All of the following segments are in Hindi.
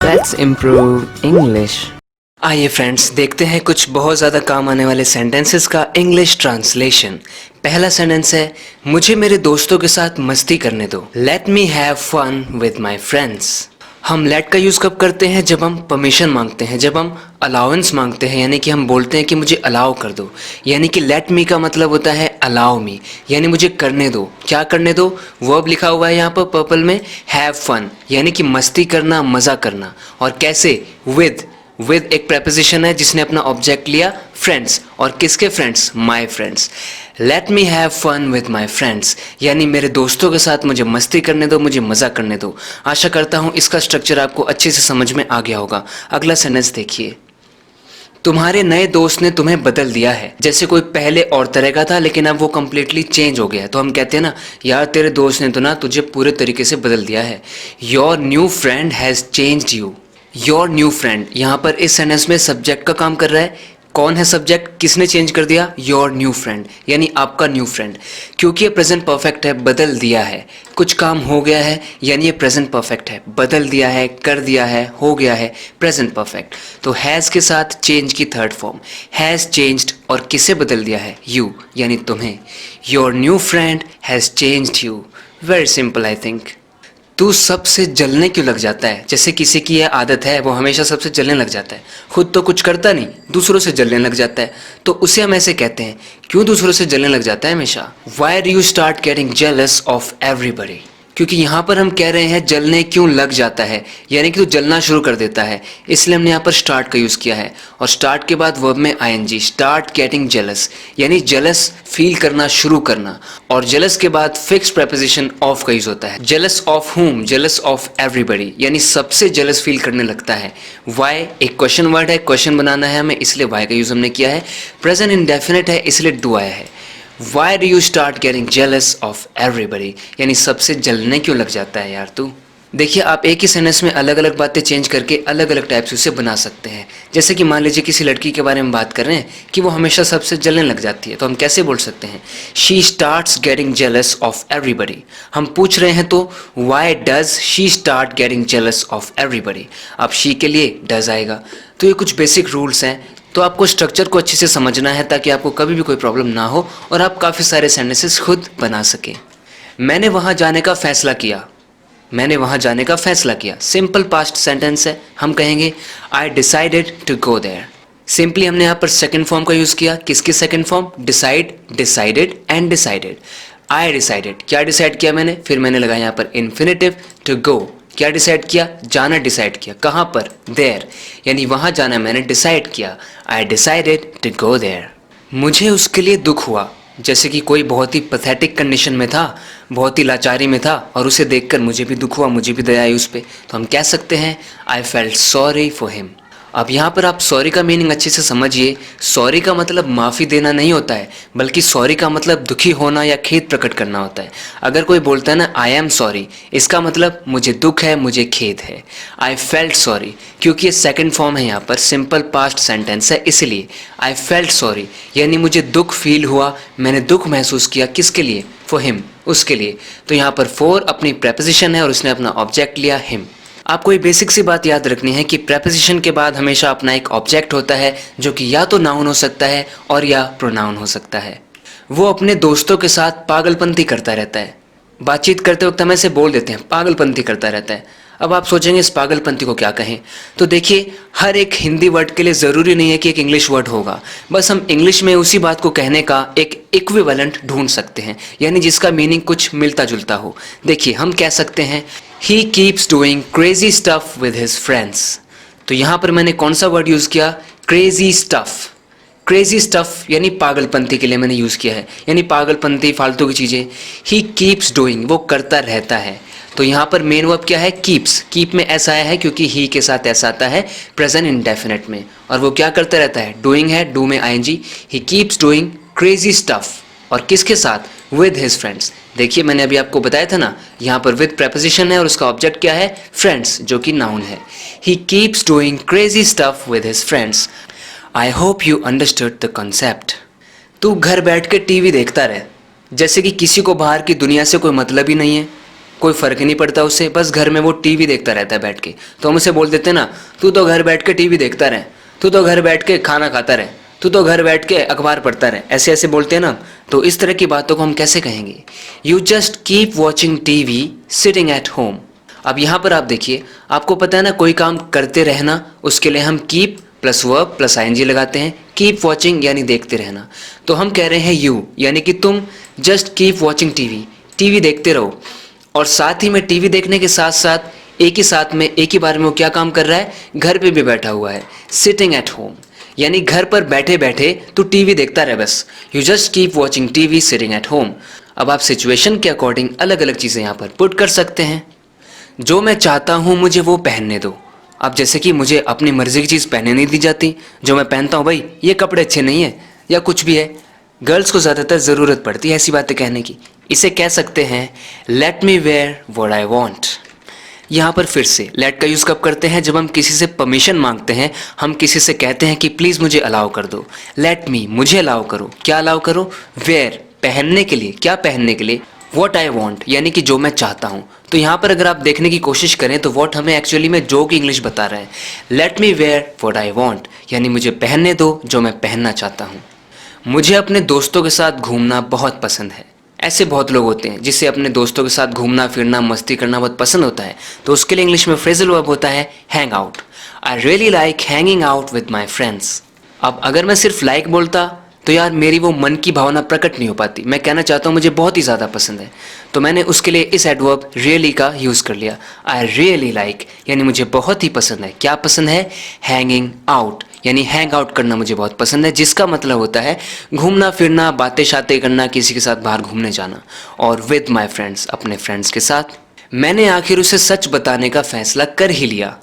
Let's improve English. आइए फ्रेंड्स, देखते हैं कुछ बहुत ज़्यादा काम आने वाले सेंटेंसेस का इंग्लिश ट्रांसलेशन। पहला सेंटेंस है, मुझे मेरे दोस्तों के साथ मस्ती करने दो। Let me have fun with my friends. हम लेट का यूज़ कब करते हैं? जब हम परमिशन मांगते हैं, जब हम अलाउंस मांगते हैं, यानी कि हम बोलते हैं कि मुझे अलाउ कर दो। यानी कि लेट मी का मतलब होता है अलाउ मी, यानी मुझे करने दो। क्या करने दो? वर्ब लिखा हुआ है यहाँ पर पर्पल में, हैव फन, यानी कि मस्ती करना, मज़ा करना। और कैसे? विद एक प्रेपोजिशन है जिसने अपना ऑब्जेक्ट लिया फ्रेंड्स, और किसके friends? My friends. Let me have fun with my friends, यानी मेरे दोस्तों के साथ मुझे मस्ती करने दो, मुझे मज़ा करने दो। आशा करता हूँ इसका स्ट्रक्चर आपको अच्छे से समझ में आ गया होगा। अगला सेंटेंस देखिए, तुम्हारे नए दोस्त ने तुम्हें बदल दिया है। जैसे कोई पहले और तरह का था लेकिन अब वो कम्प्लीटली चेंज हो गया है, तो हम कहते हैं ना, यार तेरे दोस्त ने तो ना तुझे पूरे तरीके से बदल दिया है। Your new friend has changed you. Your new friend यहाँ पर इस सेंटेंस में सब्जेक्ट का काम कर रहा है। कौन है सब्जेक्ट? किसने चेंज कर दिया? योर न्यू फ्रेंड, यानी आपका न्यू फ्रेंड। क्योंकि ये प्रेजेंट परफेक्ट है, बदल दिया है, कुछ काम हो गया है, यानी ये प्रेजेंट परफेक्ट है। बदल दिया है, कर दिया है, हो गया है, प्रेजेंट परफेक्ट। तो हैज़ के साथ चेंज की थर्ड फॉर्म, हैज़ चेंज्ड, और किसे बदल दिया है? यू, यानी तुम्हें। Your new friend has changed you. Very simple I think. तू सबसे जलने क्यों लग जाता है? जैसे किसी की यह आदत है, वो हमेशा सबसे जलने लग जाता है, खुद तो कुछ करता नहीं, दूसरों से जलने लग जाता है, तो उसे हम ऐसे कहते हैं, क्यों दूसरों से जलने लग जाता है हमेशा? Why do you start getting jealous of everybody? क्योंकि यहाँ पर हम कह रहे हैं जलने क्यों लग जाता है, यानी कि तू जलना शुरू कर देता है, इसलिए हमने यहाँ पर स्टार्ट का यूज़ किया है। और स्टार्ट के बाद वर्ब में आईएनजी, स्टार्ट गेटिंग जेलस, यानी जेलस फील करना शुरू करना। और जेलस के बाद फिक्स प्रेपोजिशन ऑफ का यूज़ होता है। जेलस ऑफ हुम? जेलस ऑफ एवरीबडी, यानी सबसे जेलस फील करने लगता है। वाई एक क्वेश्चन वर्ड है, क्वेश्चन बनाना है हमें, इसलिए वाई का यूज़ हमने किया है। प्रेजेंट इंडेफिनिट है, इसलिए डू आया है। Why do you start getting jealous of everybody? यानी सबसे जलने क्यों लग जाता है यार तू? देखिए, आप एक ही सेंटेंस में अलग अलग बातें चेंज करके अलग अलग टाइप से उसे बना सकते हैं। जैसे कि मान लीजिए किसी लड़की के बारे में बात कर रहे हैं कि वो हमेशा सबसे जलने लग जाती है, तो हम कैसे बोल सकते हैं? She starts getting jealous of everybody. हम पूछ रहे हैं तो why does she start getting jealous of everybody? अब she के लिए does आएगा। तो ये कुछ बेसिक रूल्स हैं, तो आपको स्ट्रक्चर को अच्छे से समझना है ताकि आपको कभी भी कोई प्रॉब्लम ना हो और आप काफ़ी सारे सेंटेंसेस खुद बना सकें। मैंने वहाँ जाने का फैसला किया। मैंने वहाँ जाने का फैसला किया, सिंपल पास्ट सेंटेंस है। हम कहेंगे I decided to go there. Simply हमने यहाँ पर सेकंड फॉर्म का यूज़ किया। किसकी second form? Decide, decided and decided. I decided, क्या डिसाइड किया मैंने? फिर मैंने लगाया यहाँ पर इन्फिनेटिव, टू गो। क्या डिसाइड किया? जाना डिसाइड किया। कहाँ पर? देयर, यानी वहाँ जाना मैंने डिसाइड किया। I decided to go there. मुझे उसके लिए दुख हुआ। जैसे कि कोई बहुत ही पैथेटिक कंडीशन में था, बहुत ही लाचारी में था, और उसे देखकर मुझे भी दुख हुआ, मुझे भी दया आई उस पर, तो हम कह सकते हैं I felt sorry for him. अब यहाँ पर आप सॉरी का मीनिंग अच्छे से समझिए। सॉरी का मतलब माफ़ी देना नहीं होता है, बल्कि सॉरी का मतलब दुखी होना या खेद प्रकट करना होता है। अगर कोई बोलता है ना आई एम सॉरी, इसका मतलब मुझे दुख है, मुझे खेद है। आई फेल्ट सॉरी, क्योंकि ये सेकंड फॉर्म है, यहाँ पर सिंपल पास्ट सेंटेंस है, इसलिए आई फेल्ट सॉरी, यानी मुझे दुख फील हुआ, मैंने दुख महसूस किया। किसके लिए? फॉर हिम, उसके लिए। तो यहाँ पर फॉर अपनी प्रेपोजिशन है और उसने अपना ऑब्जेक्ट लिया हिम। आपको ये बेसिक सी बात याद रखनी है कि प्रेपोजिशन के बाद हमेशा अपना एक ऑब्जेक्ट होता है, जो कि या तो नाउन हो सकता है और या प्रोनाउन हो सकता है। वो अपने दोस्तों के साथ पागलपंती करता रहता है। बातचीत करते वक्त हम ऐसे बोल देते हैं, पागलपंती करता रहता है। अब आप सोचेंगे इस पागलपंती को क्या कहें? तो देखिए, हर एक हिंदी वर्ड के लिए ज़रूरी नहीं है कि एक इंग्लिश वर्ड होगा। बस हम इंग्लिश में उसी बात को कहने का एक इक्विवेलेंट ढूंढ सकते हैं, यानी जिसका मीनिंग कुछ मिलता जुलता हो। देखिए, हम कह सकते हैं ही keeps doing crazy stuff with his friends. तो यहाँ पर मैंने कौन सा वर्ड यूज़ किया? Crazy stuff. क्रेजी स्टफ यानी पागलपंती के लिए मैंने यूज़ किया है, यानी पागलपंती, फालतू की चीज़ें। ही कीप्स डूइंग, वो करता रहता है। तो यहाँ पर मेन वर्ब क्या है? कीप्स। कीप में ऐसा आया है क्योंकि ही के साथ ऐसा आता है प्रेजेंट इंडेफिनिट में, और वो क्या करता रहता है? डूइंग है, डू में ING. He keeps doing crazy stuff, और किसके साथ? With his friends. देखिए, मैंने अभी आपको बताया था ना, यहाँ पर विद प्रेपोजिशन है और उसका ऑब्जेक्ट क्या है? फ्रेंड्स, जो कि नाउन है। ही keeps doing crazy stuff with his friends. I hope you understood the concept. तू घर बैठ के टीवी देखता रहे, जैसे कि किसी को बाहर की दुनिया से कोई मतलब ही नहीं है। कोई फ़र्क ही नहीं पड़ता उसे, बस घर में वो टीवी देखता रहता है बैठ के। तो हम उसे बोल देते हैं ना, तू तो घर बैठ के टीवी देखता रहे, तू तो घर बैठ के खाना खाता रहे, तू तो घर बैठ के अखबार पढ़ता रहे, ऐसे ऐसे बोलते हैं ना। तो इस तरह की बातों को हम कैसे कहेंगे? You just keep watching TV sitting at home. अब यहाँ पर आप देखिए, आपको पता है ना, कोई काम करते रहना, उसके लिए हम keep plus verb plus ING लगाते हैं। कीप वॉचिंग यानी देखते रहना, तो हम कह रहे हैं यू यानी कि तुम just keep watching TV, TV देखते रहो। और साथ ही में टीवी देखने के साथ साथ एक ही साथ में एक ही बार में वो क्या काम कर रहा है? घर पे भी बैठा हुआ है, सिटिंग एट होम, यानी घर पर बैठे बैठे तू टीवी देखता रहे बस। You just keep watching TV sitting at home. अब आप सिचुएशन के अकॉर्डिंग अलग अलग चीज़ें यहाँ पर पुट कर सकते हैं। जो मैं चाहता हूँ मुझे वो पहनने दो। अब जैसे कि मुझे अपनी मर्जी की चीज़ पहनने नहीं दी जाती, जो मैं पहनता हूँ भाई ये कपड़े अच्छे नहीं है या कुछ भी है, गर्ल्स को ज़्यादातर ज़रूरत पड़ती है ऐसी बातें कहने की। इसे कह सकते हैं let me wear what I want. यहाँ पर फिर से लेट का यूज़ कब करते हैं? जब हम किसी से परमिशन मांगते हैं, हम किसी से कहते हैं कि प्लीज़ मुझे अलाउ कर दो। लेट मी, मुझे अलाउ करो। क्या अलाउ करो? वेयर, पहनने के लिए। क्या पहनने के लिए? वॉट आई वॉन्ट, यानी कि जो मैं चाहता हूँ। तो यहाँ पर अगर आप देखने की कोशिश करें तो वॉट हमें एक्चुअली में जो की इंग्लिश बता रहा है। Let me wear what I want, यानी मुझे पहनने दो जो मैं पहनना चाहता हूँ। मुझे अपने दोस्तों के साथ घूमना बहुत पसंद है। ऐसे बहुत लोग होते हैं जिससे अपने दोस्तों के साथ घूमना फिरना मस्ती करना बहुत पसंद होता है, तो उसके लिए इंग्लिश में फ्रेजल वर्ब होता है hang out. I really like hanging out with my friends. अब अगर मैं सिर्फ लाइक बोलता तो यार मेरी वो मन की भावना प्रकट नहीं हो पाती। मैं कहना चाहता हूँ मुझे बहुत ही ज़्यादा पसंद है, तो मैंने उसके लिए इस एडवर्ब रियली का यूज़ कर लिया। आई रियली लाइक यानी मुझे बहुत ही पसंद है। क्या पसंद है? हैंगिंग आउट, यानी हैंग आउट करना मुझे बहुत पसंद है, जिसका मतलब होता है घूमना फिरना, बातें शातें करना, किसी के साथ बाहर घूमने जाना। और विद माई फ्रेंड्स, अपने फ्रेंड्स के साथ। मैंने आखिर उसे सच बताने का फैसला कर ही लिया।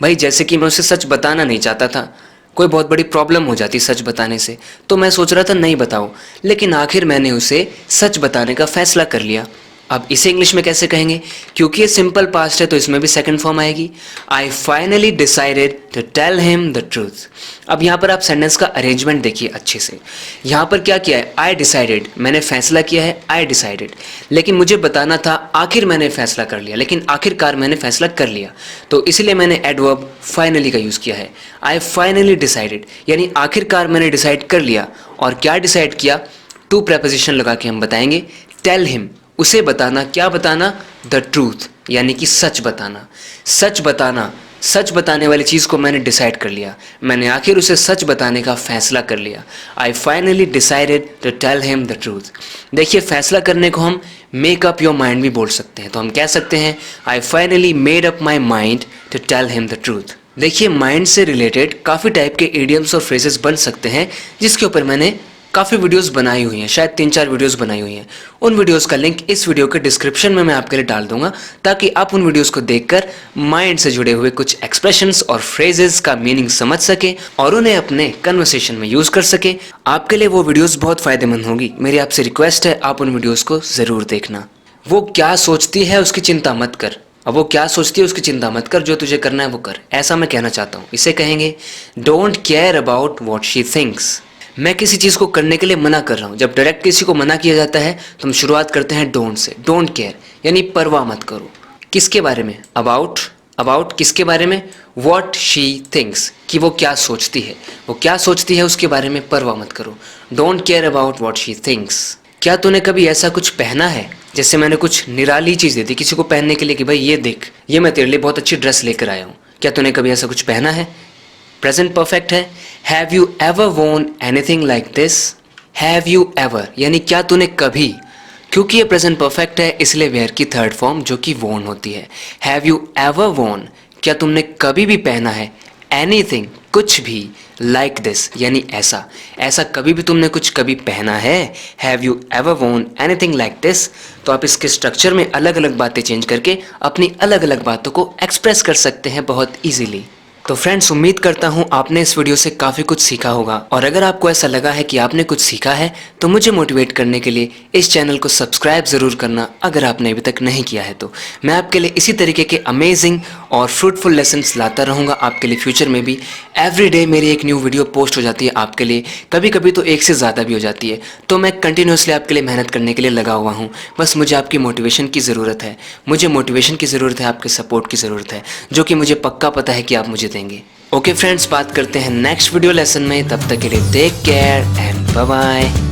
भाई जैसे कि मैं उसे सच बताना नहीं चाहता था, कोई बहुत बड़ी प्रॉब्लम हो जाती सच बताने से, तो मैं सोच रहा था नहीं बताऊं, लेकिन आखिर मैंने उसे सच बताने का फैसला कर लिया। अब इसे इंग्लिश में कैसे कहेंगे? क्योंकि ये सिंपल पास्ट है तो इसमें भी सेकंड फॉर्म आएगी। I finally decided to tell him the truth. अब यहाँ पर आप सेंटेंस का अरेंजमेंट देखिए अच्छे से। यहाँ पर क्या किया है? आई डिसाइडेड, मैंने फैसला किया है, आई डिसाइडेड, लेकिन मुझे बताना था आखिर मैंने फैसला कर लिया, लेकिन आखिरकार मैंने फैसला कर लिया, तो इसलिए मैंने एडवर्ब फाइनली का यूज़ किया है। आई फाइनली डिसाइडेड यानी आखिरकार मैंने डिसाइड कर लिया। और क्या डिसाइड किया? टू प्रेपोजिशन लगा के हम बताएंगे। टेल हिम, उसे बताना। क्या बताना? द ट्रूथ, यानी कि सच बताना। सच बताना, सच बताने वाली चीज़ को मैंने डिसाइड कर लिया, मैंने आखिर उसे सच बताने का फैसला कर लिया। I finally decided to tell him the truth. देखिए फैसला करने को हम मेक अप योर माइंड भी बोल सकते हैं, तो हम कह सकते हैं I finally made up my mind to tell him the truth. देखिए माइंड से रिलेटेड काफ़ी टाइप के इडियम्स और फ्रेजेस बन सकते हैं, जिसके ऊपर मैंने काफ़ी वीडियोस बनाई हुई हैं, शायद 3-4 वीडियोस बनाई हुई हैं। उन वीडियोस का लिंक इस वीडियो के डिस्क्रिप्शन में मैं आपके लिए डाल दूंगा, ताकि आप उन वीडियोस को देखकर माइंड से जुड़े हुए कुछ एक्सप्रेशंस और फ्रेजेस का मीनिंग समझ सके और उन्हें अपने कन्वर्सेशन में यूज़ कर सके। आपके लिए वो वीडियोस बहुत फ़ायदेमंद होगी। मेरी आपसे रिक्वेस्ट है आप उन वीडियोज़ को ज़रूर देखना। वो क्या सोचती है उसकी चिंता मत कर। अब वो क्या सोचती है उसकी चिंता मत कर, जो तुझे करना है वो कर, ऐसा मैं कहना चाहता हूँ। इसे कहेंगे don't care about what she thinks. मैं किसी चीज़ को करने के लिए मना कर रहा हूँ। जब डायरेक्ट किसी को मना किया जाता है तो हम शुरुआत करते हैं डोंट से। डोंट केयर यानी परवाह मत करो। किसके बारे में? अबाउट, अबाउट किसके बारे में? व्हाट शी थिंक्स, कि वो क्या सोचती है, वो क्या सोचती है उसके बारे में परवाह मत करो। Don't care about what she thinks. क्या तूने कभी ऐसा कुछ पहना है? जैसे मैंने कुछ निराली चीज़ दी थी किसी को पहनने के लिए कि भाई ये देख, ये मैं तेरे लिए बहुत अच्छी ड्रेस लेकर आया हूँ। क्या तूने कभी ऐसा कुछ पहना है? प्रेजेंट परफेक्ट है। हैव यू एवर वोन anything like this? Have you ever यानी क्या तूने कभी, क्योंकि ये प्रेजेंट परफेक्ट है इसलिए वेयर की थर्ड फॉर्म जो कि वोन होती है। हैव यू एवर वोन, क्या तुमने कभी भी पहना है? एनीथिंग कुछ भी, लाइक दिस यानी ऐसा, ऐसा कभी भी तुमने कुछ कभी पहना है? हैव यू एवर वोन एनीथिंग लाइक दिस। तो आप इसके स्ट्रक्चर में अलग अलग बातें चेंज करके अपनी अलग अलग बातों को एक्सप्रेस कर सकते हैं बहुत ईजीली। तो फ्रेंड्स उम्मीद करता हूँ आपने इस वीडियो से काफ़ी कुछ सीखा होगा, और अगर आपको ऐसा लगा है कि आपने कुछ सीखा है तो मुझे मोटिवेट करने के लिए इस चैनल को सब्सक्राइब ज़रूर करना अगर आपने अभी तक नहीं किया है तो। मैं आपके लिए इसी तरीके के अमेजिंग और फ्रूटफुल लेसन्स लाता रहूँगा आपके लिए फ्यूचर में भी। एवरी डे मेरी एक न्यू वीडियो पोस्ट हो जाती है आपके लिए, कभी कभी तो एक से ज़्यादा भी हो जाती है। तो मैं कंटिन्यूसली आपके लिए मेहनत करने के लिए लगा हुआ हूँ। बस मुझे आपकी मोटिवेशन की ज़रूरत है, मुझे मोटिवेशन की ज़रूरत है, आपके सपोर्ट की ज़रूरत है, जो कि मुझे पक्का पता है कि आप मुझे देंगे। ओके फ्रेंड्स, बात करते हैं नेक्स्ट वीडियो लेसन में। तब तक के लिए take care and bye bye.